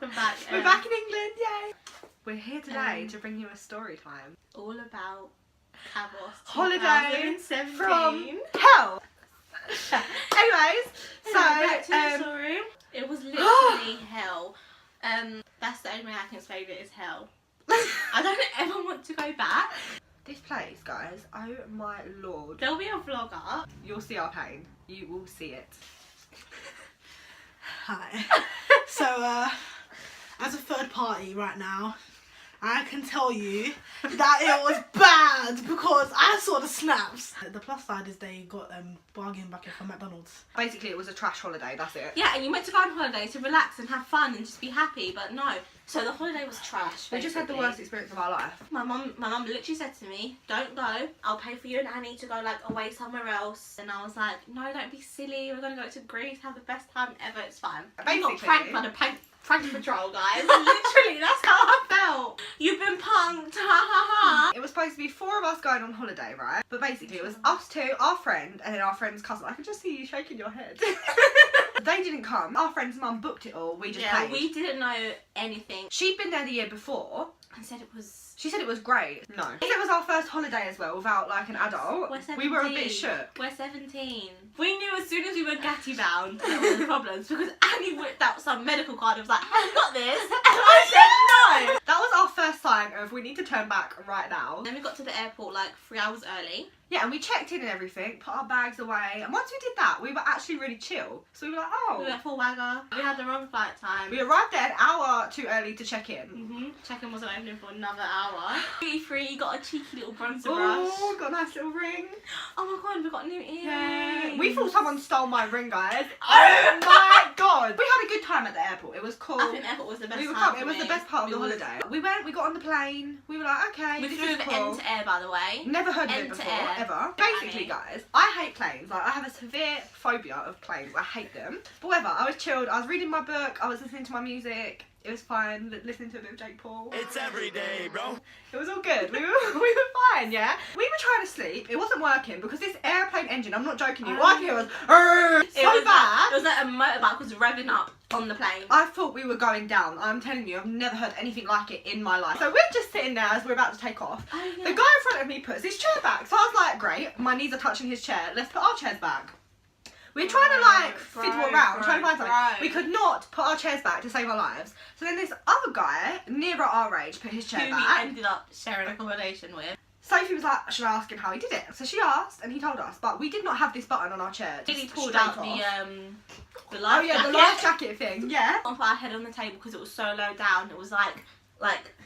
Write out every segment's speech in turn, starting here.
welcome back. We're back in England, yay! We're here today to bring you a story time. All about Kavos Holiday 2017. from hell! Anyways, so, back to the story. It was literally hell. That's the only way I can explain it is hell. I don't ever want to go back. This place, guys, oh my lord. There'll be a vlog up. You'll see our pain. You will see it. Hi. So, as a third party right now, I can tell you that it was bad because I saw the snaps. The plus side is they got bargain bucket from McDonald's. Basically, it was a trash holiday, that's it. Yeah, and you went to go on holiday to relax and have fun and just be happy, but no. So the holiday was trash. We just had the worst experience of our life. My mum literally said to me, "Don't go. I'll pay for you and Annie to go like away somewhere else." And I was like, "No, don't be silly. We're gonna go to Greece, have the best time ever. It's fine." I got pranked by the prank patrol, guys. Literally, that's how I felt. You've been punked. Ha ha ha. It was supposed to be 4 of us going on holiday, right? But basically, it was us two, our friend, and then our friend's cousin. I could just see you shaking your head. They didn't come. Our friend's mum booked it all. We just paid. We didn't know anything. She'd been there the year before. And said it was... She said it was great. No. It was our first holiday as well without like an adult. We're 17. We were a bit shook. We're 17. We knew as soon as we were Gatty bound there were problems because Annie whipped out some medical card and was like, "Have you got this?" And I said no. That was our first sign of we need to turn back right now. Then we got to the airport like 3 hours early. Yeah, and we checked in and everything, put our bags away, and once we did that, we were actually really chill. So we were like, oh. We went for Wagga. We had the wrong flight time. We arrived there an hour too early to check in. Check-in wasn't opening for another hour. Duty free, got a cheeky little bronzer brush. Oh, got a nice little ring. Oh my god, we got new earrings. Yeah. We thought someone stole my ring, guys. Oh my god. We had a good time at the airport. It was cool. I think the airport was the best It was the best part of the holiday. We went, we got on the plane. We were like, okay, we this flew is with cool. end to air, by the way. Never heard of it before, ever. Basically, guys, I hate planes. Like, I have a severe phobia of planes. I hate them. But whatever, I was chilled. I was reading my book. I was listening to my music. It was fine. Listening to a bit of Jake Paul. It's every day, bro. It was all good. We were fine, yeah? We were trying to sleep. It wasn't working because this airplane engine, I'm not joking you, all I could hear was so bad. It was like a motorbike was revving up on the plane. I thought we were going down. I'm telling you, I've never heard anything like it in my life. So we're just sitting there as we're about to take off. Oh, yeah. The guy in front of me puts his chair back. So I was like, great, my knees are touching his chair. Let's put our chairs back. We're trying to like fiddle around, trying to find something. We could not put our chairs back to save our lives. So then this other guy, nearer our age, put his chair back. Who we ended up sharing accommodation with. Sophie was like, should I ask him how he did it? So she asked, and he told us, but we did not have this button on our chair. He pulled straight out off. the life jacket. The life jacket thing, yeah. On our head on the table because it was so low down. It was like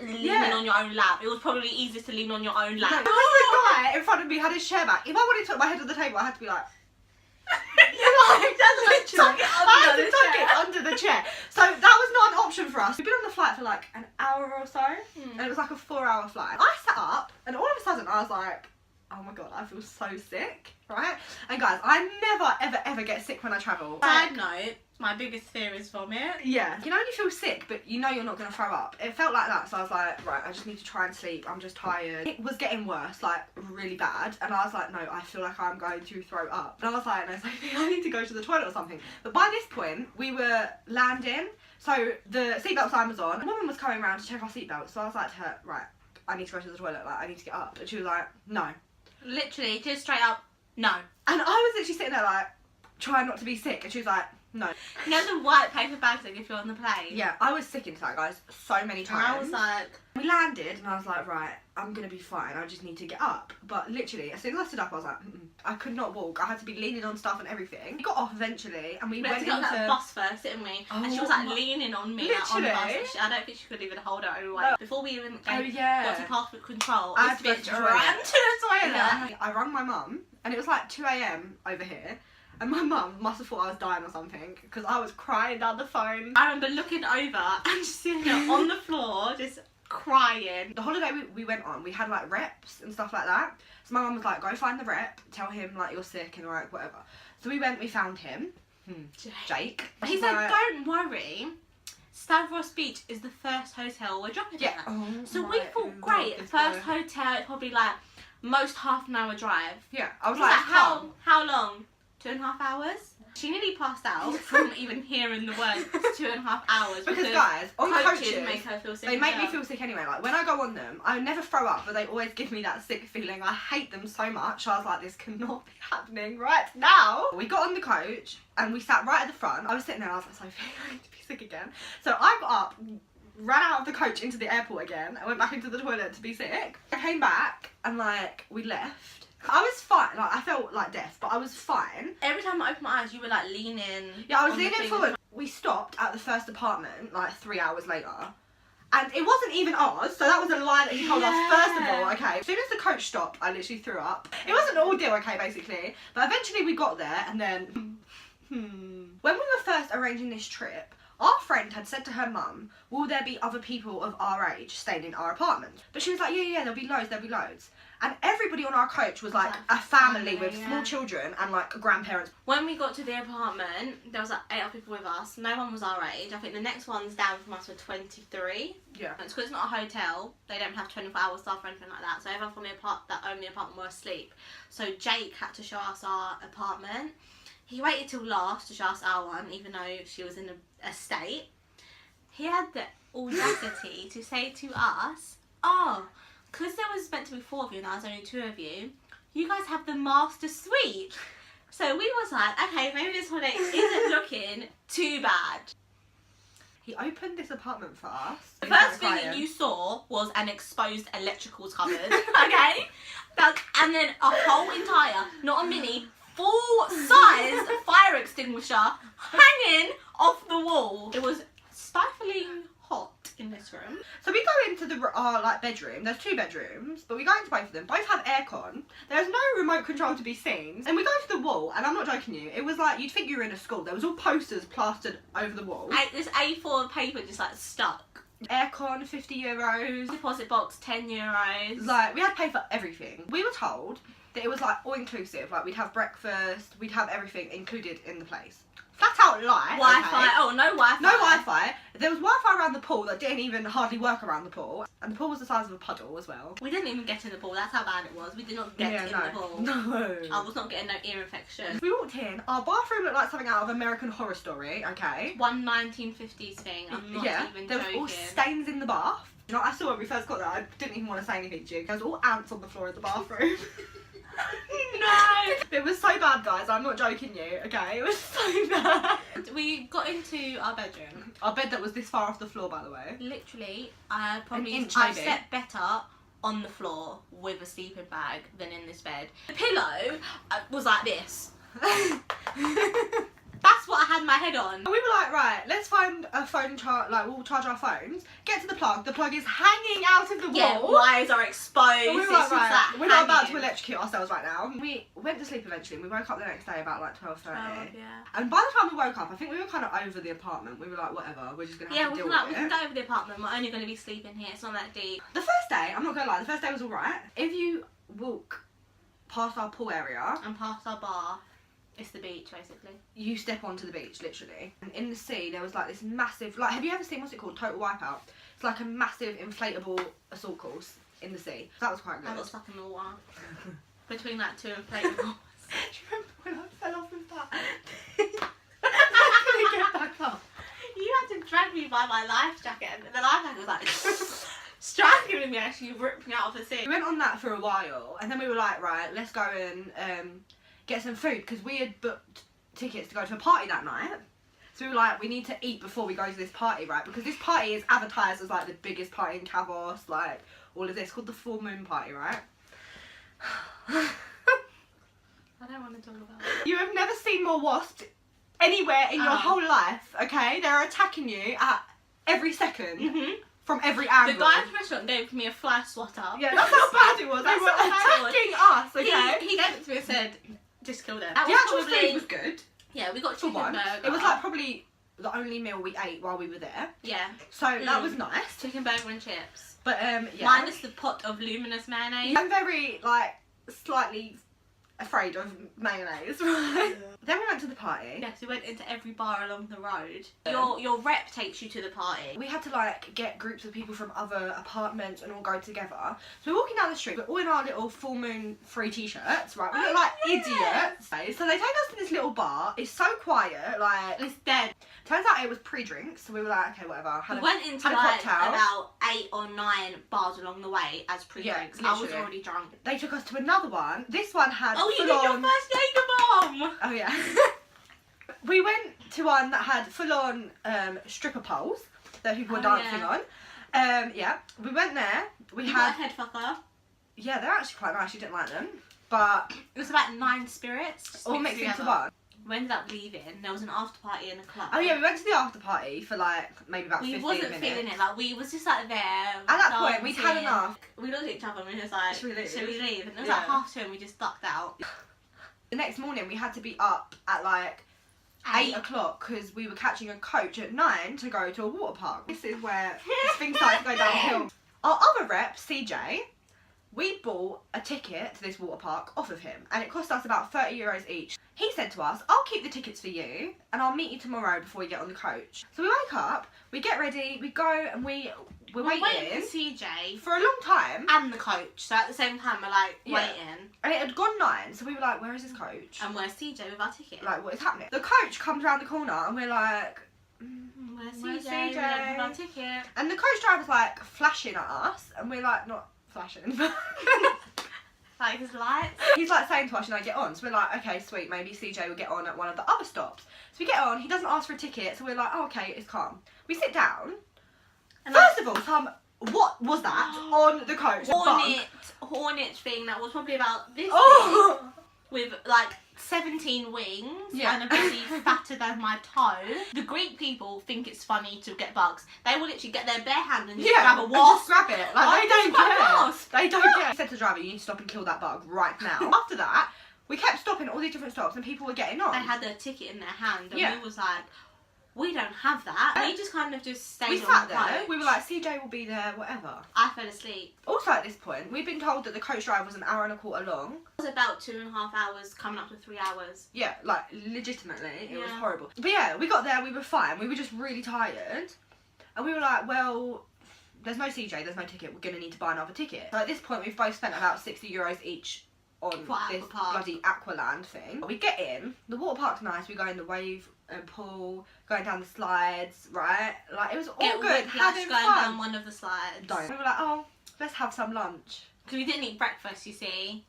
leaning on your own lap. It was probably easiest to lean on your own lap. Because the guy in front of me had his chair back. If I wanted to put my head on the table, I had to be like... I had to tuck it under the chair. So that was not an option for us. We've been on the flight for like an hour or so, and it was like a 4-hour flight. I sat up, and all of a sudden I was like, oh my god, I feel so sick, right? And guys, I never ever get sick when I travel. Side note, my biggest fear is vomit. Yeah. You can only feel sick, but you know you're not going to throw up. It felt like that, so I was like, right, I just need to try and sleep. I'm just tired. It was getting worse, like really bad, and I was like, no, I feel like I'm going to throw up. And I was like, no, Sophie, I need to go to the toilet or something. But by this point, we were landing, so the seatbelt sign was on. A woman was coming around to check our seatbelts, so I was like to her, right, I need to go to the toilet, like I need to get up. And she was like, no. Literally, just straight up, no. And I was literally sitting there like, trying not to be sick, and she was like, no. You know the white paper bags they give you on the plane? Yeah, I was sick into that, guys, so many times. And I was like... We landed, and I was like, right, I'm going to be fine, I just need to get up. But literally, as soon as I stood up, I was like, I could not walk. I had to be leaning on stuff and everything. We got off eventually, and we went to get on that bus first, didn't we? Oh, and she was like leaning on me like, on the bus. literally? I don't think she could even hold her own weight. No. Before we even Oh, yeah. got to passport control, I had to go this to bitch the toilet. ran to the toilet. Yeah. I rang my mum, and it was like 2 AM over here. And my mum must have thought I was dying or something, because I was crying down the phone. I remember looking over and just seeing her on the floor, just crying. The holiday we went on, we had like reps and stuff like that. So my mum was like, go find the rep, tell him like you're sick and like whatever. So we went, we found him, Jake. He said, don't worry, Stavros Beach is the first hotel we're dropping at. Oh, so we thought, great, first hotel, it's probably like most half an hour drive. Yeah, I was Like, like, how long? 2.5 hours. She nearly passed out from even hearing the words 2.5 hours. Because guys, on coaches make her feel sick. they make me feel sick anyway. Like when I go on them, I never throw up, but they always give me that sick feeling. I hate them so much. I was like, this cannot be happening right now. We got on the coach and we sat right at the front. I was sitting there, I was like, Sophie, I need to be sick again. So I got up, ran out of the coach into the airport again. I went back into the toilet to be sick. I came back and like we left. I was fine, like I felt like death, but I was fine. Every time I opened my eyes, you were like leaning. Yeah, I was leaning forward. We stopped at the first apartment like 3 hours later. And it wasn't even ours, so that was a lie that he told us first of all, okay. As soon as the coach stopped, I literally threw up. It was an ordeal, okay, basically. But eventually we got there and then, when we were first arranging this trip, our friend had said to her mum, will there be other people of our age staying in our apartment? But she was like, yeah, there'll be loads. And everybody on our coach was like a family with small children and like grandparents. When we got to the apartment, there was like 8 other people with us. No one was our age. I think the next ones down from us were 23. Yeah. It's because it's not a hotel. They don't have 24-hour staff or anything like that. So everyone from that owned the apartment were asleep. So Jake had to show us our apartment. He waited till last to show us our one, even though she was in a state. He had the audacity to say to us, oh, because there was meant to be 4 of you and there was only 2 of you, you guys have the master suite. So we was like, okay, maybe this holiday isn't looking too bad. He opened this apartment for us. The first thing that you saw was an exposed electricals cupboard, okay? And then a whole entire, not a mini, full-sized fire extinguisher hanging off the wall. It was stifling hot in this room. So we go into our like bedroom. There's 2 bedrooms, but we go into both of them. Both have aircon. There's no remote control to be seen. And we go to the wall, and I'm not joking you, it was like you'd think you were in a school. There was all posters plastered over the wall. This A4 paper just like stuck. Aircon, €50. Deposit box, €10. Like we had to pay for everything. We were told that it was like all inclusive. Like we'd have breakfast, we'd have everything included in the place. Flat out lie. Wi-Fi. Okay. Oh, no Wi-Fi. No Wi-Fi. There was Wi-Fi around the pool that didn't even hardly work around the pool. And the pool was the size of a puddle as well. We didn't even get in the pool. That's how bad it was. We did not get in the pool. No. I was not getting no ear infection. We walked in. Our bathroom looked like something out of American Horror Story, okay? One 1950s thing. I'm not even there joking. was all stains in the bath. You know, I saw when we first got there, I didn't even want to say anything to you. There was all ants on the floor of the bathroom. No! It was so bad, guys. I'm not joking you, okay? It was so bad. We got into our bedroom. Our bed that was this far off the floor, by the way. Literally, I inch, I've maybe. slept better on the floor with a sleeping bag than in this bed. The pillow was like this. That's what I had my head on. And we were like, right, let's find a phone charge, like we'll charge our phones. Get to the plug is hanging out of the wall. Yeah, wires are exposed. And we were like, right, we're not about to hanging. electrocute ourselves right now. We went to sleep eventually and we woke up the next day about like 12:30. Oh, yeah. And by the time we woke up, I think we were kind of over the apartment. We were like, whatever, we're just going to have to deal with it. We can go over the apartment. We're only going to be sleeping here. It's not that deep. The first day, I'm not going to lie, the first day was alright. If you walk past our pool area And past our bar, it's the beach, basically. you step onto the beach, literally. And in the sea, there was like this massive, like, have you ever seen, what's it called, Total Wipeout? It's like a massive inflatable assault course in the sea. That was quite good. I got stuck in the water. Between like 2 inflatables. Do you remember when I fell off with that? I couldn't get back up. You had to drag me by my life jacket, and the life jacket was like strangling me as you ripped me out of the sea. We went on that for a while, and then we were like, right, let's go and get some food, because we had booked tickets to go to a party that night. So we were like, we need to eat before we go to this party, right? Because this party is advertised as like the biggest party in Kavos, like all of this, called the Full Moon Party, right? I don't want to talk about it. You have never seen more wasps anywhere in your whole life, okay? They're attacking you at every second from every angle. The guy at the restaurant gave me a fly swatter. Yeah, that's how bad it was. They were attacking us, okay? He gave it to me and said, just kill them. The actual food was good. Yeah, we got For chicken once. burger. It was like probably the only meal we ate while we were there. Yeah. So that was nice. Chicken burger and chips. But yeah. Minus the pot of luminous mayonnaise. I'm very like slightly afraid of mayonnaise, right? Yeah. Then we went to the party. Yes, we went into every bar along the road. Your rep takes you to the party. We had to like get groups of people from other apartments and all go together. So we're walking down the street, we're all in our little full moon free t-shirts, right? We look like idiots. So they take us to this little bar. It's so quiet, like It's dead. turns out it was pre-drinks, so we were like, okay, whatever. We went into had a like cocktail. about 8 or 9 bars along the way as pre-drinks. Yeah, I was literally. already drunk. They took us to another one. This one had Oh, you did your full-on- first Jaeger bomb! Oh yeah. We went to one that had full-on stripper poles that people were dancing on. Yeah, we went there. We You had got a head fucker. yeah, they're actually quite nice. You didn't like them, but It was about 9 spirits. all mixed into together. one. We ended up leaving. There was an after party in a club. Oh yeah, we went to the after party for like maybe about We 15 wasn't minutes. feeling it. Like we was just like there. At that point, we'd had dancing. enough. We looked at each other and we was like, Should we leave? Should we leave? And it was Yeah. like 2:30 and we just ducked out. The next morning, we had to be up at like 8 o'clock because we were catching a coach at 9 to go to a water park. This is where things started to go downhill. Our other rep, CJ, we bought a ticket to this water park off of him and it cost us about €30 each. He said to us, I'll keep the tickets for you and I'll meet you tomorrow before we get on the coach. So we wake up, we get ready, we go and we're waiting waiting for CJ for a long time and the coach. So at the same time, we're like Yeah. waiting. and it had gone 9, so we were like, where is this coach? And where's CJ with our ticket? Like, what is happening? The coach comes around the corner and we're like, Where's Where's CJ? We don't have CJ? our ticket. and the coach driver's like flashing at us and we're like, not flashing. Like his lights. He's like saying to us, should I get on? So we're like, okay, sweet, maybe CJ will get on at one of the other stops. So we get on, he doesn't ask for a ticket, so we're like, oh, okay, it's calm. We sit down. And First of all, what was that on the coach? A bug? Hornet thing that was probably about this big, Oh! with like 17 wings Yeah. and a belly fatter than my toe. The Greek people think it's funny to get bugs. They will literally get their bare hand and just Yeah, grab a and wasp. just grab it. Like, Oh, they don't just grab a care. wasp. They don't care. I said to the driver, you need to stop and kill that bug right now. After that, we kept stopping at all these different stops and people were getting on. They had their ticket in their hand and Yeah. we was like, we don't have that. We just kind of just stayed We on sat the there, coach. we were like, CJ will be there, whatever. I fell asleep. Also at this point, we'd been told that the coach drive was an hour and a quarter long. It was about 2.5 hours, coming up to 3 hours. Yeah, like, legitimately, it was Yeah. horrible. But yeah, we got there, we were fine, we were just really tired. And we were like, well, there's no CJ, there's no ticket, we're going to need to buy another ticket. So at this point, we've both spent about €60 each on For this Aquapark. bloody Aqualand thing. We get in, the water park's nice, we go in the wave pool, going down the slides, right? Like, it was all Get good, whiplash having going fun. down one of the slides. Don't. We were like, oh, let's have some lunch. Because we didn't eat breakfast, you see.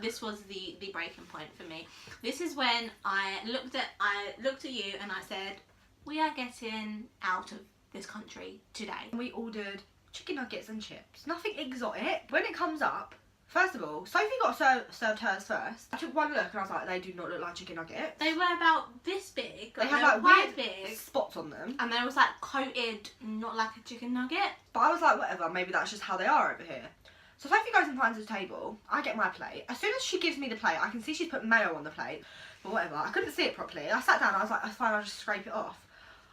This was the breaking point for me. This is when I looked at you and I said, we are getting out of this country today. We ordered chicken nuggets and chips. Nothing exotic. When it comes up, first of all, Sophie got served hers first. I took one look and I was like, they do not look like chicken nuggets. They were about this big. They had were like quite weird big. spots on them. And they was like coated, not like a chicken nugget. But I was like, whatever, maybe that's just how they are over here. So Sophie goes and finds the table. I get my plate. As soon as she gives me the plate, I can see she's put mayo on the plate. But whatever, I couldn't see it properly. I sat down and I was like, that's fine, I'll just scrape it off.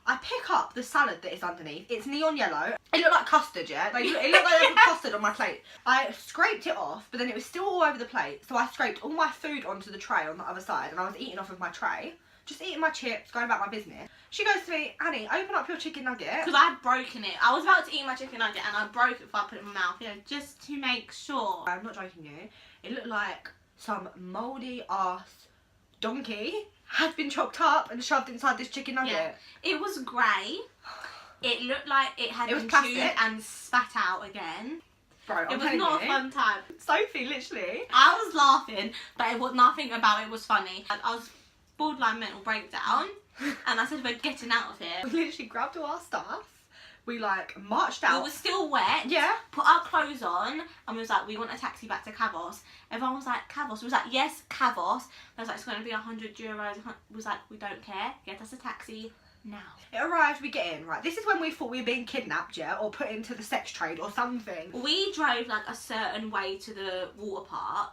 I pick up the salad that is underneath. It's neon yellow. It looked like custard, yeah? It looked like they put custard on my plate. I scraped it off, but then it was still all over the plate. So I scraped all my food onto the tray on the other side, and I was eating off of my tray. Just eating my chips, going about my business. She goes to me, Annie, open up your chicken nugget. Because I had broken it. I was about to eat my chicken nugget and I broke it before I put it in my mouth, you know, just to make sure. I'm not joking you. It looked like some mouldy ass donkey had been chopped up and shoved inside this chicken nugget. Yeah. It was grey. It looked like it had It was been plastic. chewed and spat out again. Bro, It was not a fun time. Sophie, literally. I was laughing, but it was nothing about it was funny. I was borderline mental breakdown, and I said we're getting out of here. We literally grabbed all our stuff. We like marched out. We were still wet. Yeah. Put our clothes on, and we was like, we want a taxi back to Kavos. Everyone was like, Kavos. We was like, yes, Kavos. I was like, it's going to be €100. We was like, we don't care. Get us a taxi now. It arrived, we get in, right? This is when we thought we were being kidnapped, yeah? Or put into the sex trade or something. We drove like a certain way to the water park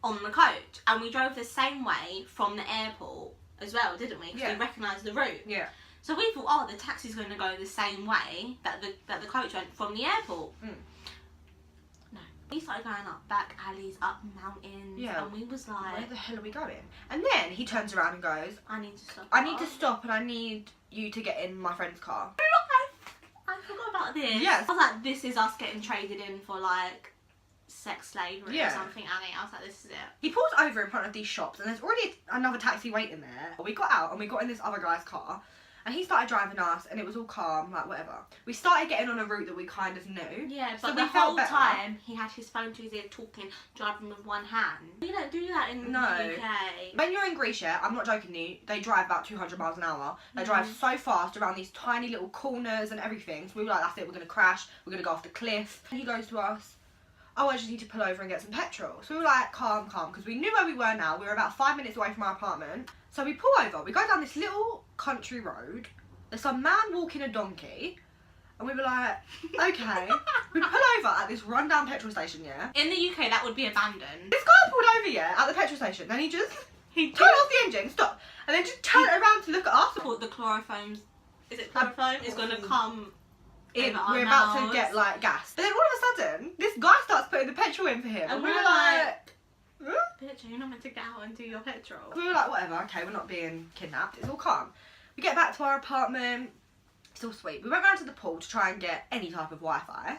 on the coach, and we drove the same way from the airport as well, didn't we? Because Yeah. we recognised the route. Yeah. So we thought, oh, the taxi's going to go the same way that the coach went from the airport. Mm. No. We started going up back alleys, up mountains, Yeah. and we was like, where the hell are we going? And then he turns around and goes, I need to stop. I need to stop and I need you to get in my friend's car. I forgot about this. Yes. I was like, this is us getting traded in for like sex slavery Yeah. or something, Annie. I was like, this is it. He pulls over in front of these shops and there's already another taxi waiting there. We got out and we got in this other guy's car and he started driving us and it was all calm, like whatever. We started getting on a route that we kind of knew. Yeah, So but we the felt whole better. time he had his phone to his ear talking, driving with one hand. You don't do that in No. the UK. When you're in Greece, yeah, I'm not joking you, they drive about 200 miles an hour. They drive so fast around these tiny little corners and everything. So we were like, that's it, we're going to crash, we're going to go off the cliff. And he goes to us, oh, I just need to pull over and get some petrol. So we were like, calm, because we knew where we were now. We were about 5 minutes away from our apartment. So we pull over, we go down this little country road. There's some man walking a donkey. And we were like, okay. We pull over at this rundown petrol station, yeah. In the UK, that would be abandoned. This guy pulled over, yeah, at the petrol station. Then he just turned off the engine, stopped, and then just turned around to look at us. Thought the chloroforms, is it chloroform? Is going to come In, over our we're about to mouths. get like gas. But then all of a sudden, this guy starts putting the petrol in for him. And we we're were like, Bitch, you're not meant to get out and do your petrol. we were like, whatever, okay, we're not being kidnapped. It's all calm. We get back to our apartment. It's all sweet. We went round to the pool to try and get any type of Wi-Fi.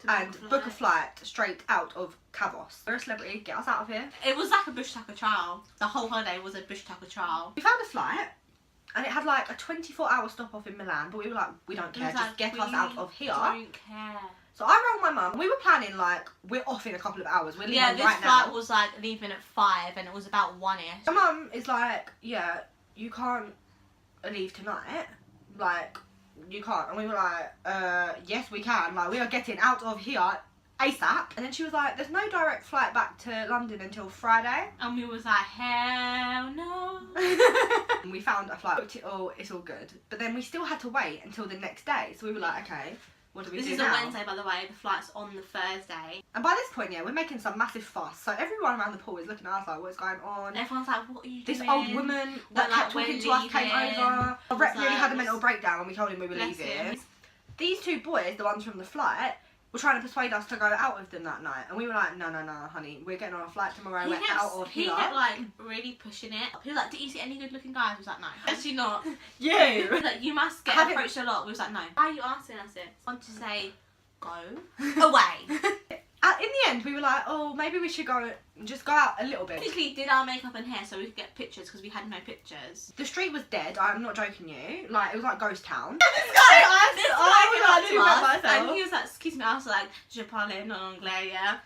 And book a flight straight out of Kavos. We're a celebrity, get us out of here. It was like a bush tucker trial. The whole holiday was a bush tucker trial. We found a flight and it had like a 24-hour stop off in Milan, but we were like, we don't care, just get us out of here. Don't care. So I rang my mum. We were planning like, we're off in a couple of hours. We're leaving Yeah, this right flight now. was like leaving at 5 and it was about 1ish. My mum is like, yeah, you can't leave tonight. Like, you can't. And we were like, yes we can. Like, we are getting out of here ASAP. And then she was like, there's no direct flight back to London until Friday. And we was like, hell no. And we found a flight, booked it all, it's all good. But then we still had to wait until the next day. So we were like, okay, what do we This do is now? a Wednesday, by the way. The flight's on the Thursday. And by this point, yeah, we're making some massive fuss. So everyone around the pool is looking at us like, what's going on? Everyone's like, what are you This doing? old woman that We're kept like, talking we're to us came leaving. over. Our rep really had a Like, mental breakdown when we told him we were bless leaving. him. These two boys, the ones from the flight, were trying to persuade us to go out with them that night. And we were like, no, honey, we're getting on a flight tomorrow, we're out of he here. kept like really pushing it. He was like, did you see any good looking guys? I was like, no. Actually not. You! He was like, you must get Having- approached a lot. We was like, no. Why are you asking us this? I want to say, go away. In the end, we were like, oh, maybe we should just go out a little bit. Basically did our makeup and hair so we could get pictures because we had no pictures. The street was dead, I'm not joking you. Like, it was like ghost town. This guy came I up didn't to wet us myself. and he was like, excuse me, I was like, je parle en anglais, yeah.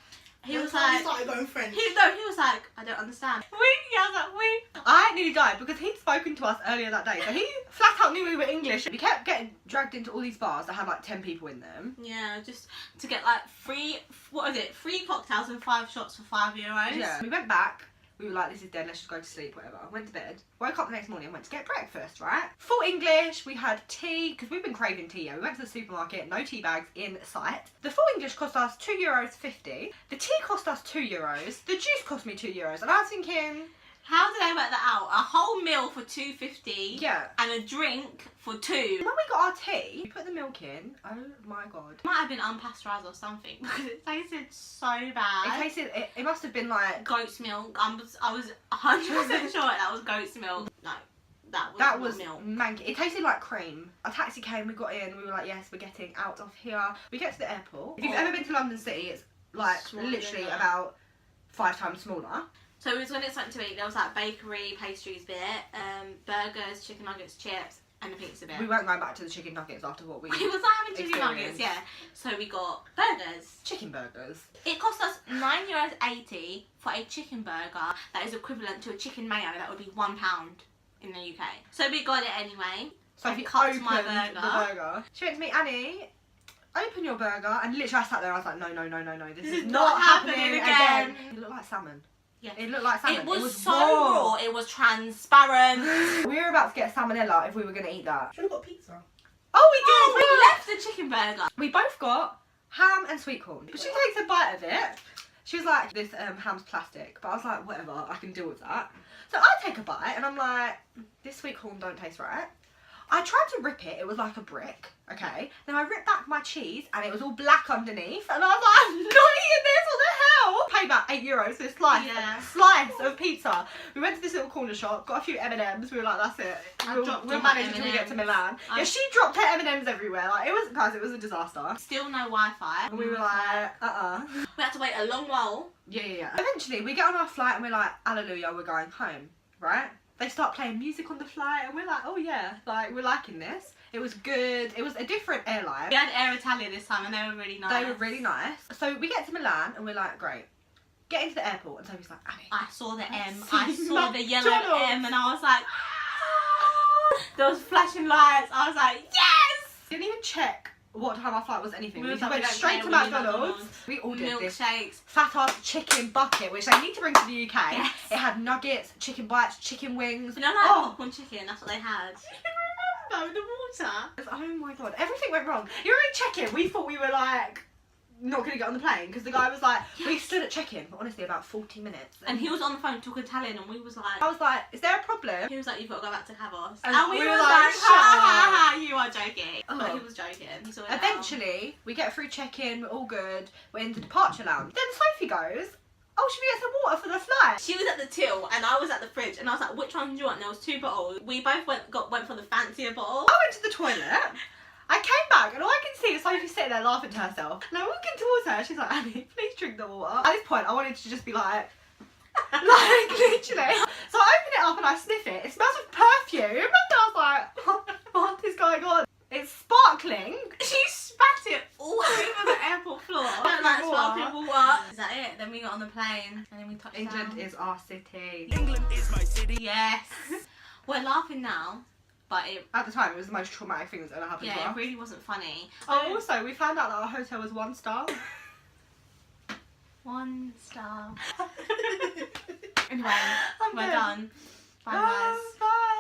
He was We like, started going French. he was like, I don't understand. We? Yeah, I was like, we? I nearly died because he'd spoken to us earlier that day. So he flat out knew we were English. We kept getting dragged into all these bars that had like 10 people in them. Yeah, just to get like free cocktails and 5 shots for €5. Yeah. We went back. We were like, this is dead, let's just go to sleep, whatever. Went to bed. Woke up the next morning and went to get breakfast, right? Full English, we had tea, because we've been craving tea, yeah. We went to the supermarket, no tea bags in sight. The full English cost us €2.50. The tea cost us €2. The juice cost me €2. And I was thinking, How did I work that out? A whole meal for $2.50. yeah. And a drink for $2. When we got our tea, we put the milk in. Oh my god. It might have been unpasteurised or something because it tasted so bad. It tasted, it must have been like, Goat's milk. I was 100% sure that was goat's milk. No, that was milk. manky. It tasted like cream. A taxi came, we got in, we were like, yes, we're getting out of here. We get to the airport. If you've ever been to London City, it's like Smaller literally than that. about 5 times smaller. So it was when it's something to eat. There was like bakery, pastries bit, burgers, chicken nuggets, chips, and a pizza bit. We weren't going back to the chicken nuggets after what we We was like having chicken experienced. nuggets, yeah. So we got burgers. Chicken burgers. It cost us €9.80 for a chicken burger that is equivalent to a chicken mayo that would be £1 in the UK. So we got it anyway. So I if you cut opened my the burger, she went to me, Annie, open your burger, and literally I sat there and I was like, no, this is not happening again. It looked like salmon. Yeah. It looked like salmon. It was so raw. raw, it was transparent. We were about to get salmonella if we were going to eat that. Should have got pizza. Oh, we did! We left the chicken burger. We both got ham and sweet corn. But she takes a bite of it. She was like, this ham's plastic. But I was like, whatever, I can deal with that. So I take a bite and I'm like, this sweet corn don't taste right. I tried to rip it, it was like a brick, okay? Then I ripped back my cheese and it was all black underneath and I was like, I'm not eating this, what the hell? Paid about €8 for a slice of pizza. We went to this little corner shop, got a few M&Ms, we were like, that's it. We'll manage until we get to Milan. Yeah, she dropped her M&Ms everywhere, like it was, guys, it was a disaster. Still no Wi-Fi. And we were like, We had to wait a long while. Yeah. Eventually, we get on our flight and we're like, hallelujah, we're going home, right? They start playing music on the flight and we're like, oh yeah, like we're liking this. It was good. It was a different airline. We had Air Italia this time and they were really nice. They were really nice. So we get to Milan and we're like, great. Get into the airport and Sophie's like, Annie. I saw the M. I saw the yellow M and I was like, there was flashing lights. I was like, yes! Didn't even check what time our flight was, anything. We like, went straight to McDonald's. We ordered milkshakes, fat ass chicken bucket, which they need to bring to the UK. Yes. It had nuggets, chicken bites, chicken wings. You know, like popcorn chicken, that's what they had. Remember the water? Oh my god, everything went wrong. You were in check-in, we thought we were like not gonna get on the plane because the guy was like, we stood at check-in for honestly about 40 minutes. And he was on the phone talking Italian and we was like, I was like, is there a problem? He was like, you've got to go back to Cabos. And we were was like, ha, you are joking. Oh. But he was joking. He saw it Eventually, we get through check-in, we're all good, we're in the departure lounge. Then Sophie goes, oh, should we get some water for the flight? She was at the till and I was at the fridge and I was like, which one do you want? And there was 2 bottles. We both went for the fancier bottle. I went to the toilet. I came back and all I can see is Sophie sitting there laughing to herself. And I'm walking towards her and she's like, Annie, please drink the water. At this point, I wanted to just be like literally. So I open it up and I sniff it. It smells of perfume. And I was like, what is going on? It's sparkling. She spat it all over the airport floor. Like sparkling water. Is that it? Then we got on the plane and then we touched England down. is our city. England is my city. Yes. We're laughing now, but At the time, it was the most traumatic thing that's ever happened to it us. really wasn't funny. Oh, also, we found out that our hotel was 1 star. 1 star. Anyway, I'm we're dead. done. Bye guys. Bye.